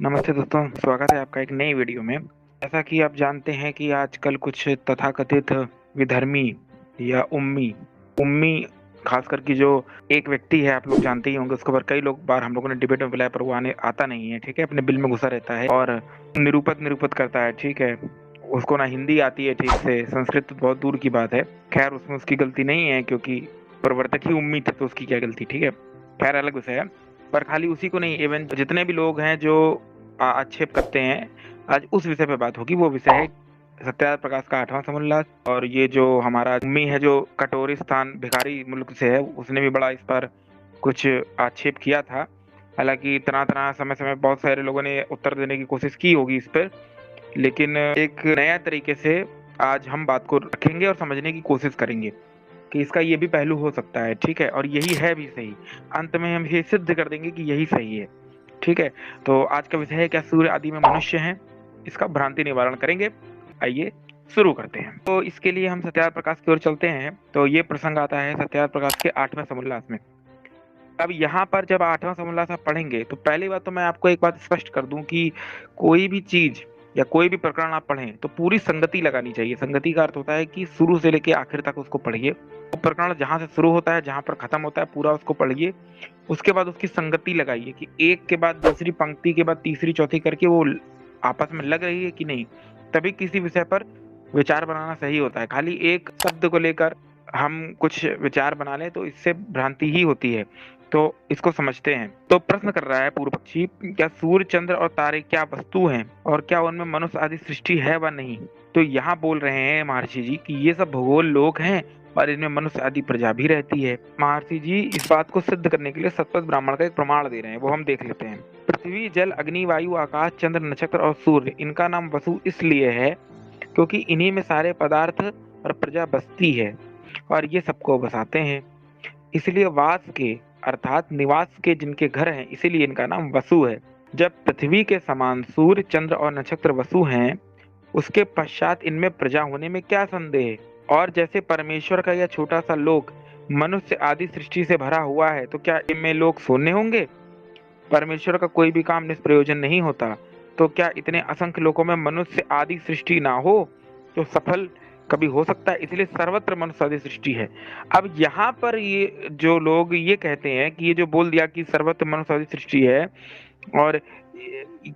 नमस्ते दोस्तों, स्वागत है आपका एक नई वीडियो में। जैसा कि आप जानते हैं कि आजकल कुछ तथाकथित विधर्मी या उम्मी उम्मी खासकर कि जो एक व्यक्ति है, आप लोग जानते ही होंगे, उसके ऊपर कई लोग बार हम लोगों ने डिबेट में बुलाया पर वो आने आता नहीं है। ठीक है, अपने बिल में घुसा रहता है और निरूपत निरूपत करता है। ठीक है, उसको ना हिंदी आती है ठीक से, संस्कृत तो बहुत दूर की बात है। खैर, उसमें उसकी गलती नहीं है क्योंकि प्रवर्तक ही उम्मी थे, तो उसकी क्या गलती। ठीक है, खैर अलग विषय है। पर खाली उसी को नहीं, इवन जितने भी लोग हैं जो आक्षेप करते हैं, आज उस विषय पे बात होगी। वो विषय है सत्याग्रह प्रकाश का 8वां समुल्लास। और ये जो हमारा उम्मी है जो कटोरिस्तान भिखारी मुल्क से है, उसने भी बड़ा इस पर कुछ आक्षेप किया था। हालांकि तरह तरह समय समय बहुत सारे लोगों ने उत्तर देने की कोशिश की होगी इस पर, लेकिन एक नया तरीके से आज हम बात को रखेंगे और समझने की कोशिश करेंगे कि इसका ये भी पहलू हो सकता है। ठीक है, और यही है भी सही। अंत में हम ये सिद्ध कर देंगे कि यही सही है। ठीक है, तो आज का विषय है, क्या सूर्य आदि में मनुष्य हैं? इसका भ्रांति निवारण करेंगे। आइए शुरू करते हैं। तो इसके लिए हम सत्याग्रह प्रकाश की ओर चलते हैं। तो ये प्रसंग आता है सत्याग्रह प्रकाश के 8वें समुल्लास में। अब यहाँ पर जब 8वां समुल्लास आप पढ़ेंगे तो पहली बात तो मैं आपको एक बात स्पष्ट कर दूं कि कोई भी चीज या कोई भी प्रकरण आप पढ़ें तो पूरी संगति लगानी चाहिए। संगति का अर्थ होता है कि शुरू से लेकर आखिर तक उसको पढ़िए। वो प्रकरण जहां से शुरू होता है, जहां पर खत्म होता है, पूरा उसको पढ़िए। उसके बाद उसकी संगति लगाइए कि एक के बाद दूसरी पंक्ति के बाद तीसरी चौथी करके वो आपस में लग रही है कि नहीं। तभी किसी विषय पर विचार बनाना सही होता है। खाली एक शब्द को लेकर हम कुछ विचार बना लें तो इससे भ्रांति ही होती है। तो इसको समझते हैं। तो प्रश्न कर रहा है पूर्व पक्षी, क्या सूर्य चंद्र और तारे क्या वस्तु हैं और क्या उनमें मनुष्य आदि सृष्टि है व नहीं? तो यहाँ बोल रहे हैं महर्षि जी कि ये सब भूगोल लोक हैं और इनमें मनुष्य आदि प्रजा भी रहती है। महर्षि जी इस बात को सिद्ध करने के लिए सतपथ ब्राह्मण का एक प्रमाण दे रहे हैं, वो हम देख लेते हैं। पृथ्वी, जल, अग्नि, वायु, आकाश, चंद्र, नक्षत्र और सूर्य, इनका नाम वसु इसलिए है क्योंकि इन्हीं में सारे पदार्थ और प्रजा बसती है और ये सबको बसाते हैं। इसलिए वास के अर्थात निवास के जिनके घर हैं, इसीलिए इनका नाम वसु है। जब पृथ्वी के समान सूर्य, चंद्र और नक्षत्र वसु हैं, उसके पश्चात इनमें प्रजा होने में क्या संदेह? और जैसे परमेश्वर का यह छोटा सा लोक मनुष्य आदि सृष्टि से भरा हुआ है, तो क्या इनमें लोग शून्य होंगे? परमेश्वर का कोई भी काम निष्प्रयोजन नहीं होता। तो क्या इतने असंख्य लोकों में मनुष्य आदि सृष्टि ना हो तो सफल कभी हो सकता है? इसलिए सर्वत्र मनुष्य आदि सृष्टि है। अब यहाँ पर ये जो लोग ये कहते हैं कि ये जो बोल दिया कि सर्वत्र मनुष्य आदि सृष्टि है, और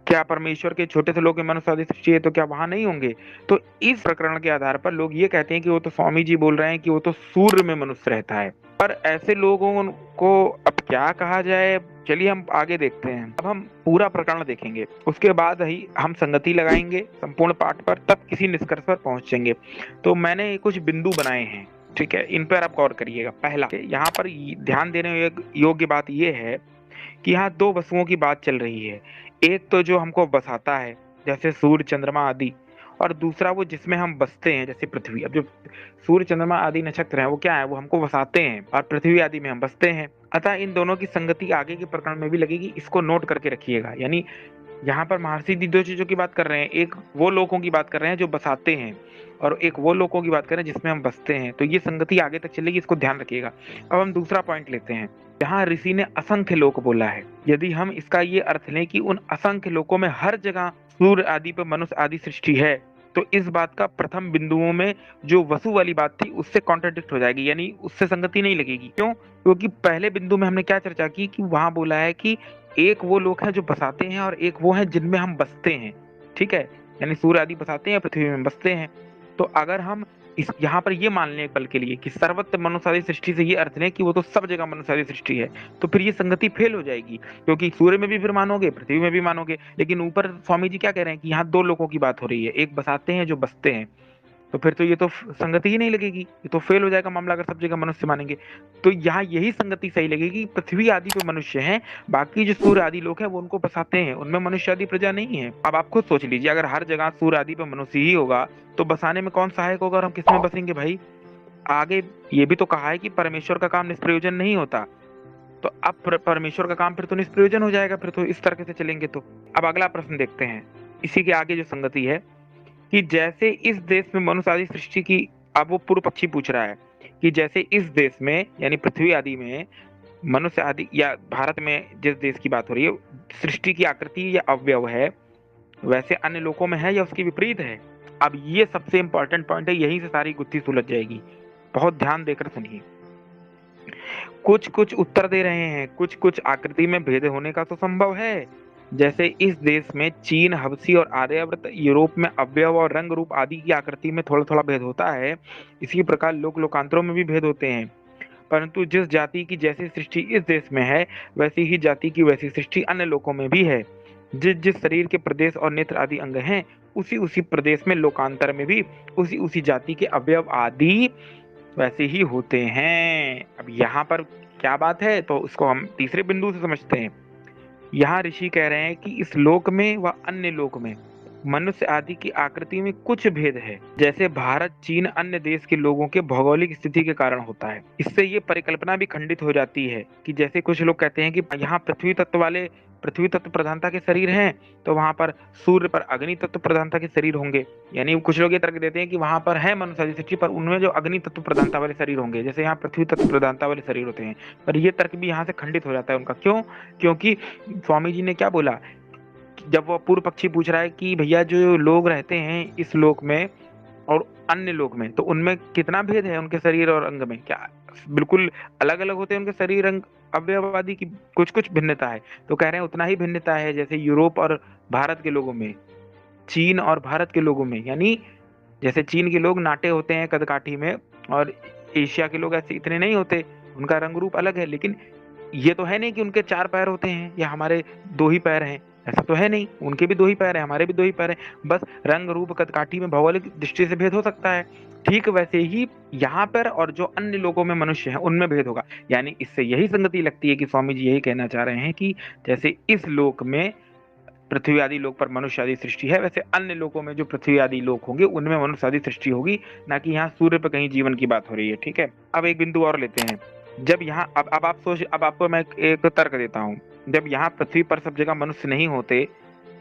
क्या परमेश्वर के छोटे से लोग के मनुष्य आदि सृष्टि है, तो क्या वहां नहीं होंगे? तो इस प्रकरण के आधार पर लोग ये कहते हैं कि वो तो स्वामी जी बोल रहे हैं कि वो तो सूर्य में मनुष्य रहता है। पर ऐसे लोगों को अब क्या कहा जाए? चलिए हम आगे देखते हैं। अब हम पूरा प्रकरण देखेंगे, उसके बाद ही हम संगति लगाएंगे संपूर्ण पाठ पर, तब किसी निष्कर्ष पर पहुंचेंगे। तो मैंने कुछ बिंदु बनाए हैं, ठीक है, इन पर आप गौर करिएगा। पहला, यहाँ पर ध्यान देने योग्य बात यह है कि यहाँ दो वस्तुओं की बात चल रही है। एक तो जो हमको बसाता है जैसे सूर्य, चंद्रमा आदि, और दूसरा वो जिसमें हम बसते हैं जैसे पृथ्वी। अब जो सूर्य, चंद्रमा आदि नक्षत्र हैं वो क्या है? वो हमको बसाते हैं और पृथ्वी आदि में हम बसते हैं। अतः इन दोनों की संगति आगे के प्रकरण में भी लगेगी, इसको नोट करके रखिएगा। यानी यहाँ पर महर्षि जी दो चीजों की बात कर रहे हैं, एक वो लोगों की बात कर रहे हैं जो बसाते हैं और एक वो लोगों की बात कर रहे हैं जिसमें हम बसते हैं। तो ये संगति आगे तक चलेगी, इसको ध्यान रखिएगा। अब हम दूसरा पॉइंट लेते हैं। जहाँ ऋषि ने असंख्य लोक बोला है, यदि हम इसका ये अर्थ लें कि उन असंख्य लोकों में हर जगह सूर्य आदि पर मनुष्य आदि सृष्टि है, तो इस बात का प्रथम बिंदुओं में जो वसु वाली बात थी उससे कॉन्ट्रडिक्ट हो जाएगी, यानी उससे संगति नहीं लगेगी। क्यों? क्योंकि पहले बिंदु में हमने क्या चर्चा की कि वहां बोला है कि एक वो लोग हैं जो बसाते हैं और एक वो है जिनमें हम बसते हैं। ठीक है, यानी सूर्य आदि बसाते हैं, पृथ्वी में बसते हैं। तो अगर हम इस यहाँ पर ये मान लें पल के लिए कि सर्वत्र मनुष्य आदि सृष्टि से ये अर्थ लें कि वो तो सब जगह मनुष्य आदि सृष्टि है, तो फिर ये संगति फेल हो जाएगी। क्योंकि सूर्य में भी फिर मानोगे, पृथ्वी में भी मानोगे, लेकिन ऊपर स्वामी जी क्या कह रहे हैं कि यहाँ दो लोगों की बात हो रही है, एक बसाते हैं जो बसते हैं। तो फिर तो ये तो संगति ही नहीं लगेगी, ये तो फेल हो जाएगा मामला अगर सब जगह मनुष्य मानेंगे। तो यहाँ यही संगति सही लगेगी, पृथ्वी आदि पे मनुष्य हैं, बाकी जो सूर्य आदि लोग हैं वो उनको बसाते हैं, उनमें मनुष्य आदि प्रजा नहीं है। अब आप खुद सोच लीजिए, अगर हर जगह सूर्य आदि पे मनुष्य ही होगा तो बसाने में कौन सहायक होगा और हम किसमें बसेंगे भाई? आगे ये भी तो कहा है कि परमेश्वर का काम निष्प्रयोजन नहीं होता। तो अब परमेश्वर का काम फिर तो निष्प्रयोजन हो जाएगा, फिर तो इस तरह से चलेंगे। तो अब अगला प्रश्न देखते हैं, इसी के आगे जो संगति है कि जैसे इस देश में मनुष्य आदि सृष्टि की, अब वो पूर्व पक्षी पूछ रहा है कि जैसे इस देश में यानी पृथ्वी आदि में मनुष्य आदि या भारत में जिस देश की बात हो रही है, सृष्टि की आकृति या अवयव है वैसे अन्य लोकों में है या उसकी विपरीत है। अब ये सबसे इंपॉर्टेंट पॉइंट है, यहीं से सारी गुत्थी सुलझ जाएगी। बहुत ध्यान देकर सुनिए। कुछ कुछ उत्तर दे रहे हैं, कुछ कुछ आकृति में भेद होने का तो संभव है। जैसे इस देश में चीन, हबसी और आर्यावर्त यूरोप में अवयव और रंग रूप आदि की आकृति में थोड़ा थोड़ा भेद होता है, इसी प्रकार लोक लोकांतरों में भी भेद होते हैं। परंतु जिस जाति की जैसी सृष्टि इस देश में है, वैसी ही जाति की वैसी सृष्टि अन्य लोकों में भी है। जिस जिस शरीर के प्रदेश और नेत्र आदि अंग हैं, उसी उसी प्रदेश में लोकांतर में भी उसी उसी जाति के अवयव आदि वैसे ही होते हैं। अब यहाँ पर क्या बात है, तो उसको हम तीसरे बिंदु से समझते हैं। यहाँ ऋषि कह रहे हैं कि इस लोक में व अन्य लोक में मनुष्य आदि की आकृति में कुछ भेद है, जैसे भारत, चीन, अन्य देश के लोगों के भौगोलिक स्थिति के कारण होता है। इससे ये परिकल्पना भी खंडित हो जाती है कि जैसे कुछ लोग कहते हैं कि यहाँ पृथ्वी तत्व प्रधानता के शरीर हैं, तो वहां पर सूर्य पर अग्नि तत्व प्रधानता के शरीर होंगे। यानी कुछ लोग ये तर्क देते हैं कि वहां पर है मनुष्य आदि सृष्टि, पर उनमें जो अग्नि तत्व प्रधानता वाले शरीर होंगे, जैसे यहाँ पृथ्वी तत्व प्रधानता वाले शरीर होते हैं। पर ये तर्क भी यहाँ से खंडित हो जाता है उनका। क्यों? क्योंकि स्वामी जी ने क्या बोला, जब वो पूर्व पक्षी पूछ रहा है कि भैया जो लोग रहते हैं इस लोक में और अन्य लोक में, तो उनमें कितना भेद है उनके शरीर और अंग में, क्या बिल्कुल अलग अलग होते हैं उनके शरीर, अंग, अवयव आदि की कुछ कुछ भिन्नता है? तो कह रहे हैं उतना ही भिन्नता है जैसे यूरोप और भारत के लोगों में, चीन और भारत के लोगों में। यानी जैसे चीन के लोग नाटे होते हैं कदकाठी में, और एशिया के लोग ऐसे इतने नहीं होते, उनका रंग रूप अलग है। लेकिन ये तो है नहीं कि उनके 4 पैर होते हैं या हमारे 2 ही पैर हैं, ऐसा तो है नहीं। उनके भी 2 ही पैर हैं, हमारे भी 2 ही पैर हैं। बस रंग रूप कदकाठी में भौगोलिक दृष्टि से भेद हो सकता है। ठीक वैसे ही यहाँ पर और जो अन्य लोगों में मनुष्य हैं उनमें भेद होगा। यानी इससे यही संगति लगती है कि स्वामी जी यही कहना चाह रहे हैं कि जैसे इस लोक में पृथ्वी आदि लोक पर मनुष्य आदि सृष्टि है, वैसे अन्य लोकों में जो पृथ्वी आदि लोक होंगे उनमें मनुष्य आदि सृष्टि होगी, ना कि यहाँ सूर्य पर कहीं जीवन की बात हो रही है। ठीक है, अब एक बिंदु और लेते हैं। जब यहाँ अब आप सोच, अब आपको मैं एक तर्क देता हूँ। जब यहाँ पृथ्वी पर सब जगह मनुष्य नहीं होते,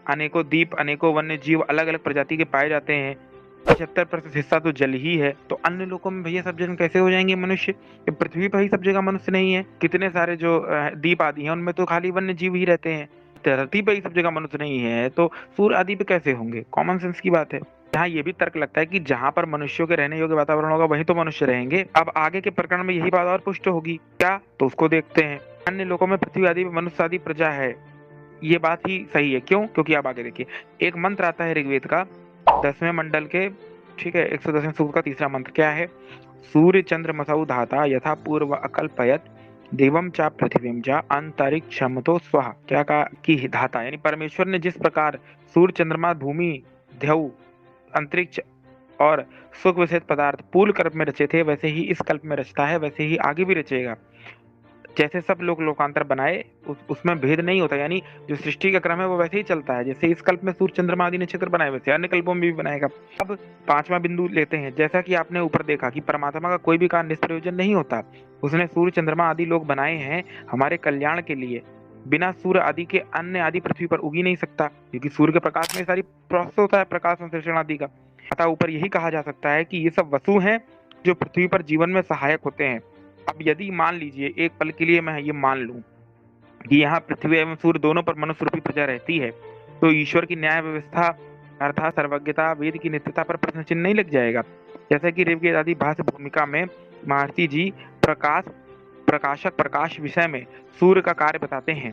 अनेकों द्वीप, अनेकों वन्य जीव अलग अलग प्रजाति के पाए जाते हैं, 75% हिस्सा तो जल ही है, तो अन्य लोकों में भैया सब जगह कैसे हो जाएंगे मनुष्य? पृथ्वी पर ही सब जगह मनुष्य नहीं है। कितने सारे जो द्वीप आदि हैं उनमें तो खाली वन्य जीव ही रहते हैं। धरती पर ही सब जगह मनुष्य नहीं है, तो सूर्य आदि पे कैसे होंगे? कॉमन सेंस की बात है। यहाँ ये भी तर्क लगता है कि जहाँ पर मनुष्यों के रहने योग्य वातावरण होगा वहीं तो मनुष्य रहेंगे। अब आगे के प्रकरण में यही बात और पुष्ट होगी क्या, तो उसको देखते हैं। अन्य लोगों में पृथ्वी आदि में मनुष्य आदि प्रजा है, ये बात ही सही है। क्यों? क्योंकि आप आगे देखिए, एक मंत्र आता है ऋग्वेद का 10वें मंडल के, ठीक है, 110वें सूक्त का तीसरा मंत्र क्या है? सूर्य चंद्र मसौ धाता यथा पूर्व अकल्पयत देवम चा पृथ्वीम चा अंतरिक्षम तो स्वः। क्या कहा कि धाता, यानी परमेश्वर ने जिस प्रकार सूर्य, चंद्रमा, भूमि, ध्यऊ, अंतरिक्ष और सुख विषय पदार्थ पूर्व कल्प में रचे थे, वैसे ही इस कल्प में रचता है, वैसे ही आगे भी रचेगा। जैसे सब लोग लोकांतर बनाए उसमें भेद नहीं होता, यानी जो सृष्टि का क्रम है वो वैसे ही चलता है। जैसे इस कल्प में सूर्य, चंद्रमा आदि नक्षत्र बनाए, वैसे अन्य कल्पों में भी बनाएगा। अब 5वां बिंदु लेते हैं। जैसा कि आपने ऊपर देखा कि परमात्मा का कोई भी कार्य निष्प्रयोजन नहीं होता। उसने सूर्य, चंद्रमा आदि लोग बनाए हैं हमारे कल्याण के लिए। बिना सूर्य आदि के अन्य आदि पृथ्वी पर उग ही नहीं सकता, क्योंकि सूर्य के प्रकाश में सारी प्रोसेस होता है, प्रकाश संश्लेषण आदि का। अतः ऊपर यही कहा जा सकता है कि ये सब वसु हैं जो पृथ्वी पर जीवन में सहायक होते हैं। अब यदि मान लीजिए एक पल के लिए मैं ये मान लूं कि यहाँ पृथ्वी एवं सूर्य दोनों पर मनुष्य रूपी प्रजा रहती है, तो ईश्वर की न्याय व्यवस्था अर्थात सर्वज्ञता, वेद की नित्यता पर प्रश्न चिन्ह नहीं लग जाएगा। जैसा कि ऋग्वेद आदि भाष्य भूमिका में महर्षि जी प्रकाश विषय में सूर्य का कार्य बताते हैं।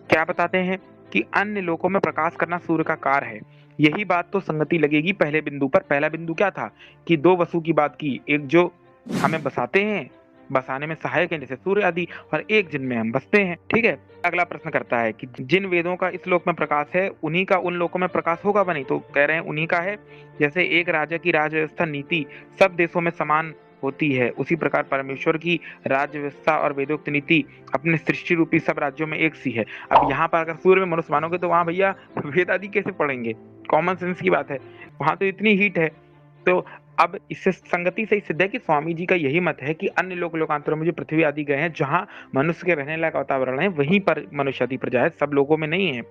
क्या बताते हैं? कि अन्य लोकों में प्रकाश करना सूर्य का कार्य है। यही बात तो संगति लगेगी पहले बिंदु पर। पहला बिंदु क्या था कि 2 वसु की बात की, एक जो हमें बसाते हैं, बसाने में सहायक है जैसे सूर्य आदि, और एक जिनमें हम बसते हैं। ठीक है, अगला प्रश्न करता है कि जिन वेदों का इस लोक में प्रकाश है उन्हीं का उन लोकों में प्रकाश होगा बनी? तो कह रहे हैं उन्हीं का है। जैसे एक राजा की राज व्यवस्था नीति सब देशों में समान होती है, उसी प्रकार परमेश्वर की राज्य व्यवस्था और वेदोक्त नीति अपने सृष्टि रूपी सब राज्यों में एक सी है। अब यहाँ पर अगर सूर्य में मनुष्य मानोगे तो वहां भैया वेद आदि कैसे पढ़ेंगे? कॉमन सेंस की बात है, वहां तो इतनी हीट है। तो अब इससे संगति से सिद्ध है कि स्वामी जी का यही मत है कि अन्य लोक लोकांतरों में जो पृथ्वी आदि गए हैं, जहां मनुष्य के रहने लायक वातावरण है, वहीं पर मनुष्य आदि प्रजा है, सब लोगों में नहीं है।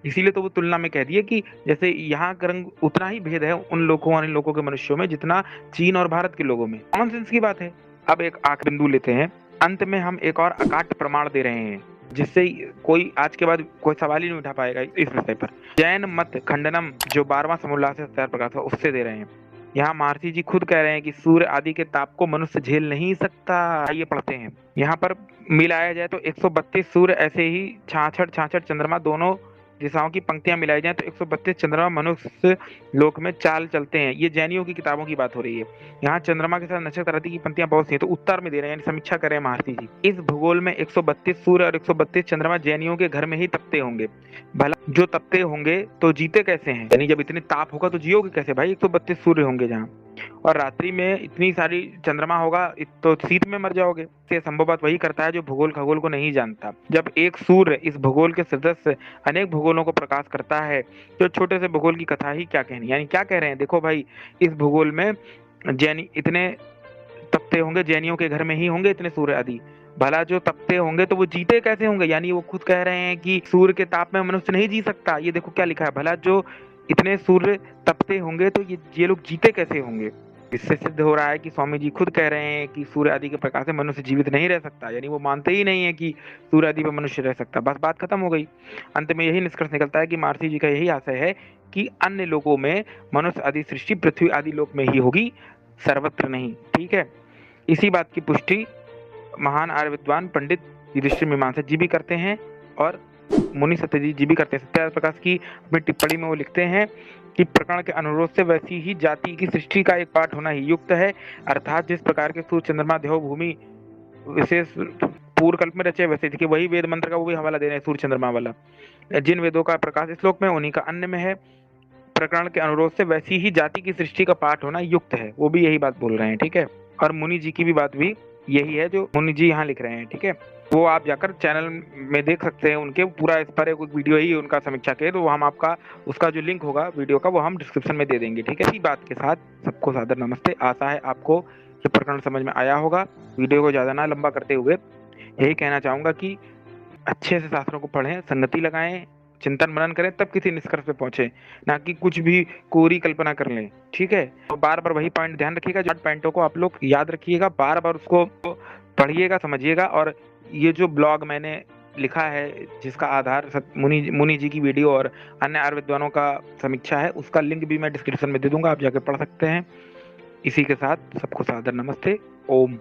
इसीलिए तो वो तुलना में कह दिए कि जैसे यहाँ का रंग उतना ही भेद है उन लोगों के मनुष्यों में जितना चीन और भारत के लोगों में। कॉमन सेंस की बात है। अब एक आखिरी बिंदु लेते हैं। अंत में हम एक और अकाट्य प्रमाण दे रहे हैं, जिससे कोई आज के बाद कोई सवाल ही नहीं उठा पाएगा इस विषय पर। जैन मत खंडनम जो 12वां समोल्लास से सत्यार प्रकाश हुआ, उससे दे रहे हैं। यहाँ महर्षि जी खुद कह रहे हैं कि सूर्य आदि के ताप को मनुष्य झेल नहीं सकता। आइए पढ़ते हैं। यहाँ पर मिलाया जाए तो 132 सूर्य, ऐसे ही 66 चंद्रमा, दोनों दिशाओं की पंक्तियां मिलाई जाए तो 132 चंद्रमा मनुष्य लोक में चाल चलते हैं। ये जैनियों की किताबों की बात हो रही है। यहाँ चंद्रमा के साथ नक्षत्र आदि की पंक्तियां बहुत सी हैं, तो उत्तर में दे रहे हैं, यानी समीक्षा करें महर्षि जी। इस भूगोल में 132 सूर्य और 132 चंद्रमा जैनियों के घर में ही तपते होंगे। भला जो तपते होंगे तो जीते कैसे हैं? यानी जब इतने ताप होगा तो जियोगे कैसे भाई? 132 सूर्य होंगे जहाँ, और रात्रि में इतनी सारी चंद्रमा होगा तो शीत में मर जाओगे। ये संभव बात वही करता है जो भूगोल खगोल को नहीं जानता। जब एक सूर्य इस भूगोल के सदस्य अनेक भूगोलों को प्रकाश करता है तो छोटे से भूगोल की कथा ही क्या कहनी। यानी क्या कह रहे हैं, देखो भाई, इस भूगोल में जैनी इतने तपते होंगे, जैनियों के घर में ही होंगे इतने सूर्य आदि। भला जो तपते होंगे तो वो जीते कैसे होंगे? यानी वो खुद कह रहे हैं कि सूर्य के ताप में मनुष्य नहीं जी सकता। ये देखो क्या लिखा है, भला जो इतने सूर्य तपते होंगे तो ये लोग जीते कैसे होंगे? इससे सिद्ध हो रहा है कि स्वामी जी खुद कह रहे हैं कि सूर्य आदि के प्रकाश से मनुष्य जीवित नहीं रह सकता। यानी वो मानते ही नहीं है कि सूर्य आदि पर मनुष्य रह सकता। बस बात खत्म हो गई। अंत में यही निष्कर्ष निकलता है कि महर्षि जी का यही आशय है कि अन्य लोगों में मनुष्य आदि सृष्टि पृथ्वी आदि लोक में ही होगी, सर्वत्र नहीं। ठीक है। इसी बात की पुष्टि महान आर्य विद्वान पंडित युधिष्ठिर मीमांसा जी भी करते हैं और मुनि सत्यजीत जी भी करते हैं। सत्यार्थ प्रकाश की अपनी टिप्पणी में वो लिखते हैं कि प्रकरण के अनुरोध से वैसी ही जाति की सृष्टि का एक पाठ होना ही युक्त है। अर्थात जिस प्रकार के सूर्य चंद्रमा देव भूमि विशेष पूर्व कल्प में रचे, वैसे देखिए वही वेद मंत्र का वो भी हवाला दे रहे हैं, सूर्य चंद्रमा वाला। जिन वेदों का प्रकाश इस श्लोक में उन्हीं का अन्य में है। प्रकरण के अनुरोध से वैसी ही जाति की सृष्टि का पाठ होना युक्त है, वो भी यही बात बोल रहे हैं। ठीक है। और मुनि जी की भी बात भी यही है जो मुनि जी यहाँ लिख रहे हैं। ठीक है। वो आप जाकर चैनल में देख सकते हैं, उनके पूरा इस पर एक वीडियो ही उनका समीक्षा के, तो हम आपका उसका जो लिंक होगा वीडियो का वो हम डिस्क्रिप्शन में दे देंगे। ठीक है। इसी बात के साथ सबको सादर नमस्ते। आशा है आपको ये प्रकरण समझ में आया होगा। वीडियो को ज़्यादा ना लंबा करते हुए यही कहना चाहूँगा कि अच्छे से शास्त्रों को पढ़ें, संगति लगाएं, चिंतन मनन करें, तब किसी निष्कर्ष पे पहुंचे, ना कि कुछ भी कोरी कल्पना कर लें। ठीक है। तो बार बार वही पॉइंट ध्यान रखिएगा, जो पॉइंटों को आप लोग याद रखिएगा, बार बार उसको पढ़िएगा, समझिएगा। और ये जो ब्लॉग मैंने लिखा है जिसका आधार मुनि जी की वीडियो और अन्य आर्य विद्वानों का समीक्षा है, उसका लिंक भी मैं डिस्क्रिप्शन में दे दूंगा, आप जाके पढ़ सकते हैं। इसी के साथ सबको सादर नमस्ते। ओम।